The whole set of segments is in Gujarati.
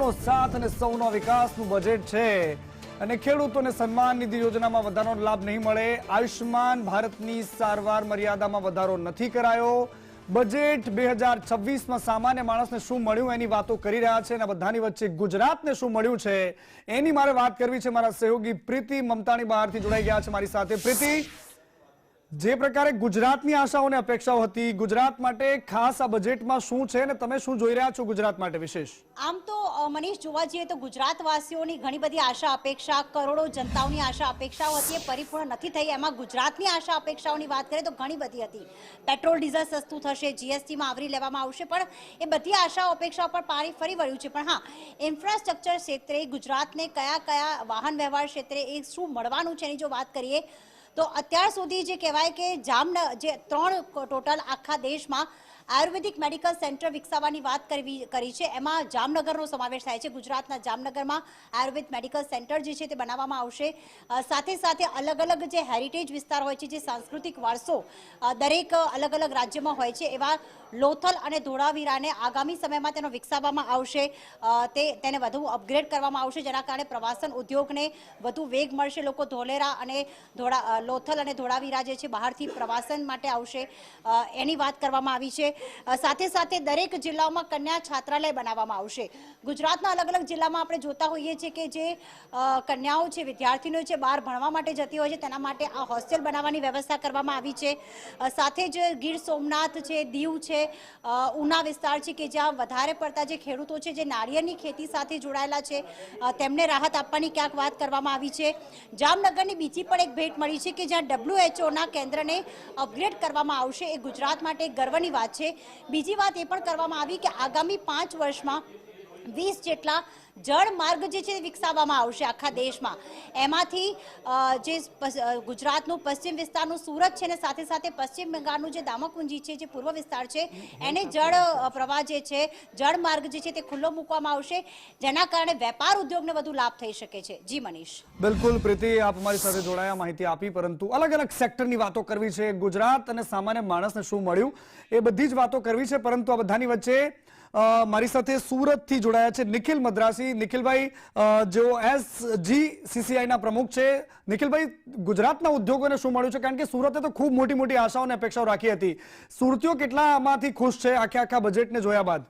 સૌનો સાથ અને સૌનો વિકાસનું બજેટ છે અને ખેડૂતોને સન્માન નિધિ યોજનામાં વધારાનો લાભ નહીં મળે, આયુષ્માન ભારતની સારવાર મર્યાદામાં વધારો નથી કરાયો, બજેટ 2026માં સામાન્ય માણસને શું મળ્યું એની વાતો કરી રહ્યા છે અને બધાની વચ્ચે ગુજરાતને શું મળ્યું છે એની મારે વાત કરવી છે। મારા સહયોગી પ્રીતિ મમતાણી બહારથી જોડાઈ ગયા છે મારી સાથે। પ્રીતિ, જે પ્રકારે ગુજરાતની આશાઓ અને અપેક્ષાઓ હતી, ગુજરાત માટે ખાસ આ બજેટમાં શું છે અને તમે શું જોઈ રહ્યા છો ગુજરાત માટે વિશેષ? આમ તો મનીષ, જોવા જઈએ તો ગુજરાતવાસીઓની ઘણી બધી આશા અપેક્ષા, કરોડો જનતાઓની આશા અપેક્ષાઓ હતી, એ પરિપૂર્ણ નથી થઈ। એમાં ગુજરાતની આશા અપેક્ષાઓની વાત કરીએ તો ઘણી બધી હતી। પેટ્રોલ ડીઝલ સસ્તું થશે, જીએસટીમાં આવરી લેવામાં આવશે, પણ એ બધી આશા અપેક્ષાઓ પર પાણી ફરી વળ્યું છે। પણ હા, ઇન્ફ્રાસ્ટ્રક્ચર ક્ષેત્રે ગુજરાતને કયા વાહન વ્યવહાર ક્ષેત્રે એ શું મળવાનું છે એની જો વાત કરીએ તો અત્યાર સુધી જે કહેવાય કે જે 3 ટોટલ આખા દેશમાં આયુર્વેદિક મેડિકલ સેન્ટર વિકસાવવાની વાત કરી છે, એમાં જામનગરનો સમાવેશ થાય છે। ગુજરાતના જામનગરમાં આયુર્વેદ મેડિકલ સેન્ટર જે છે તે બનાવવામાં આવશે। સાથે સાથે અલગ અલગ જે હેરિટેજ વિસ્તાર હોય છે, જે સાંસ્કૃતિક વારસો દરેક અલગ અલગ રાજ્યમાં હોય છે, એવા લોથલ અને ધોળાવીરાને આગામી સમયમાં તેનો વિકસાવવામાં આવશે, તેને વધુ અપગ્રેડ કરવામાં આવશે, જેના કારણે પ્રવાસન ઉદ્યોગને વધુ વેગ મળશે। લોકો ધોલેરા અને લોથલ અને ધોળાવીરા જે છે બહારથી પ્રવાસન માટે આવશે, એની વાત કરવામાં આવી છે। સાથે સાથે દરેક જિલ્લાઓમાં કન્યા છાત્રાલય બનાવવામાં આવશે। ગુજરાતના અલગ અલગ જિલ્લામાં આપણે જોતા હોઈએ છીએ કે જે કન્યાઓ છે, વિદ્યાર્થીઓ છે, બહાર ભણવા માટે જતી હોય છે, તેના માટે આ હોસ્ટેલ બનાવવાની વ્યવસ્થા કરવામાં આવી છે। સાથે જ ગીર સોમનાથ છે, દીવ છે, ઉના વિસ્તાર છે કે જ્યાં વધારે પડતા જે ખેડૂતો છે, જે નાળિયેરની ખેતી સાથે જોડાયેલા છે, તેમને રાહત આપવાની ક્યાંક વાત કરવામાં આવી છે। જામનગરની બીજી પણ એક ભેટ મળી છે કે જ્યાં WHOના કેન્દ્રને અપગ્રેડ કરવામાં આવશે, એ ગુજરાત માટે ગર્વની વાત છે। બીજી વાત એ પણ કરવામાં આવી કે આગામી 5 વર્ષમાં 20 જેટલા જળ માર્ગ જે છે વિકસાવવામાં આવશે આખા દેશમાં। એમાંથી જે ગુજરાતનું પશ્ચિમ વિસ્તારનું સુરત છે ને સાથે સાથે પશ્ચિમ બંગાળનું જે દામોકુંજી છે, જે પૂર્વ વિસ્તાર છે, એને જળ પ્રવાહ જે છે, જળ માર્ગ જે છે તે ખુલ્લો મૂકવામાં આવશે, જેના કારણે વેપાર ઉદ્યોગને વધુ લાભ થઈ શકે છે। જી મનીષ। બિલકુલ પ્રીતિ, આપ અમારી સાથે જોડાયા, માહિતી આપી, પરંતુ અલગ અલગ સેક્ટરની વાતો કરવી છે, ગુજરાત અને સામાન્ય માણસને શું મળ્યું એ બધી જ વાતો કરવી છે, પરંતુ આ બધાની વચ્ચે મારી સાથે સુરતથી જોડાયા છે નિખિલ મદ્રાસી। નિખિલભાઈ, જેઓ SGCCIના પ્રમુખ છે, નિખિલભાઈ, ગુજરાતના ઉદ્યોગોને શું મળ્યું છે? કારણ કે સુરતે તો ખૂબ મોટી આશાઓ અને અપેક્ષાઓ રાખી હતી, સુરતીઓ કેટલા આમાંથી ખુશ છે આખા બજેટને જોયા બાદ?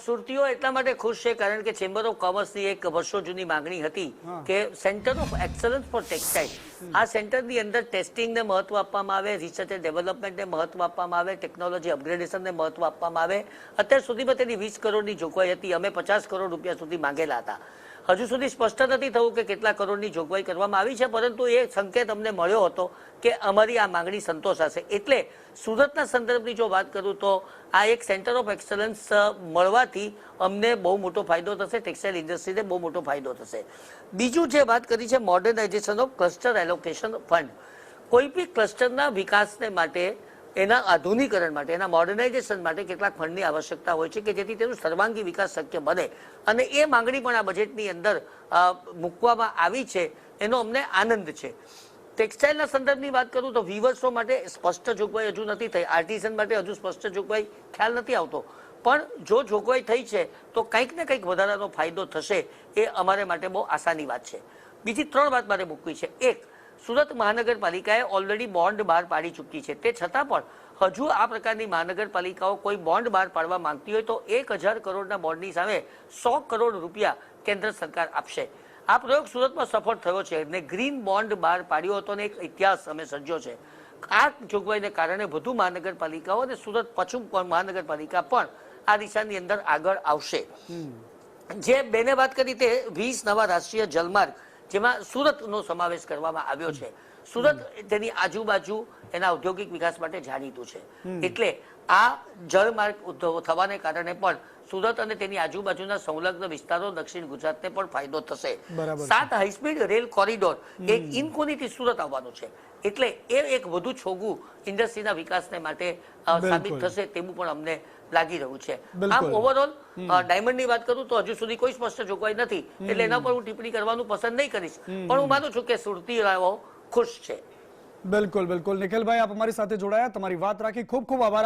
સુરતીઓ એટલા માટે ખુશ છે કારણ કે ચેમ્બર ઓફ કોમર્સની એક વર્ષો જૂની માંગણી હતી કે centre of excellence for textile, આ સેન્ટરની અંદર ટેસ્ટિંગને મહત્વ આપવામાં આવે, રિસર્ચ એન્ડ ડેવલપમેન્ટને મહત્વ આપવામાં આવે, ટેકનોલોજી અપગ્રેડેશનને મહત્વ આપવામાં આવે। અત્યાર સુધીમાં તેની 20 કરોડની જોગવાઈ હતી, અમે 50 કરોડ રૂપિયા સુધી માંગેલા હતા। હજુ સુધી સ્પષ્ટ નથી થયું કે કેટલા કરોડની જોગવાઈ કરવામાં આવી છે, પરંતુ એ સંકેત અમને મળ્યો હતો કે અમારી આ માંગણી સંતોષાશે। એટલે સુરતના સંદર્ભની જો વાત કરું તો આ એક સેન્ટર ઓફ એક્સલન્સ મળવાથી અમને બહુ મોટો ફાયદો થશે, ટેક્સટાઇલ ઇન્ડસ્ટ્રીને બહુ મોટો ફાયદો થશે। બીજું જે વાત કરી છે modernisation of cluster allocation fund, કોઈ બી ક્લસ્ટરના વિકાસને માટે, એના આધુનિકરણ માટે, એના મોડર્નાઇઝેશન માટે કેટલાક ફંડની આવશ્યકતા હોય છે કે જેથી તેનું સર્વાંગી વિકાસ શક્ય બને, અને એ માંગણી પણ આ બજેટની અંદર મૂકવામાં આવી છે, એનો અમને આનંદ છે। ટેક્સટાઇલના સંદર્ભની વાત કરું તો વીવર્સો માટે સ્પષ્ટ જોગવાઈ હજુ નથી થઈ, આર્ટિઝન માટે હજુ સ્પષ્ટ જોગવાઈ ખ્યાલ નથી આવતો, પણ જો જોગવાઈ થઈ છે તો કંઈક ને કંઈક વધારાનો ફાયદો થશે, એ અમારે માટે બહુ આસાની વાત છે। બીજી 3 વાત મારે મૂકવી છે। એક, સુરત મહાનગરપાલિકાએ ઓલરેડી બોન્ડ બહાર પાડી ચૂકી છે, તે છતાં પણ હજુ આ પ્રકારની મહાનગરપાલિકાઓ કોઈ બોન્ડ બહાર પાડવા માંગતી હોય તો 1000 કરોડના બોન્ડની સામે 100 કરોડ રૂપિયા કેન્દ્ર સરકાર આપશે। આ પ્રયોગ સુરતમાં સફળ થયો છે ને ગ્રીન બોન્ડ બહાર પાડ્યો હતો ને એક ઇતિહાસ અમે સર્જ્યો છે। આ જોગવાઈને કારણે વધુ મહાનગરપાલિકાઓ અને સુરત પશ્ચિમ મહાનગરપાલિકા પણ આ દિશાની અંદર આગળ આવશે। જે બેને વાત કરી તે 20 નવા રાષ્ટ્રીય જલમાર્ગ, જેમાં સુરતનો સમાવેશ કરવામાં આવ્યો છે। સુરત તેની આજુબાજુ એના ઔદ્યોગિક વિકાસ માટે જાણીતું છે, એટલે આ જળમાર્ગ થવાને કારણે પણ સુરત અને તેની આજુબાજુના સંલગ્ન વિસ્તારો, દક્ષિણ ગુજરાતને પણ ફાયદો થશે। 7 હાઈસ્પીડ રેલ કોરિડોર એક ઇનકોનીથી સુરત આવવાનું છે, એટલે એ એક વધુ છોગું ઇન્ડસ્ટ્રીના વિકાસને માટે સાબિત થશે તેવું પણ અમને લાગી રહ્યું છે। આમ ઓવરઓલ ડાયમંડની વાત કરું તો હજુ સુધી કોઈ સ્પષ્ટ જોગવાઈ નથી, એટલે એના પર હું ટિપ્પણી કરવાનું પસંદ નહીં કરીશ, પણ હું માનું છું કે સુરતીઓ ખુશ છે। બિલકુલ બિલકુલ નિખિલભાઈ, આપ અમારી સાથે જોડાયા, તમારી વાત રાખી, ખૂબ ખૂબ આભાર।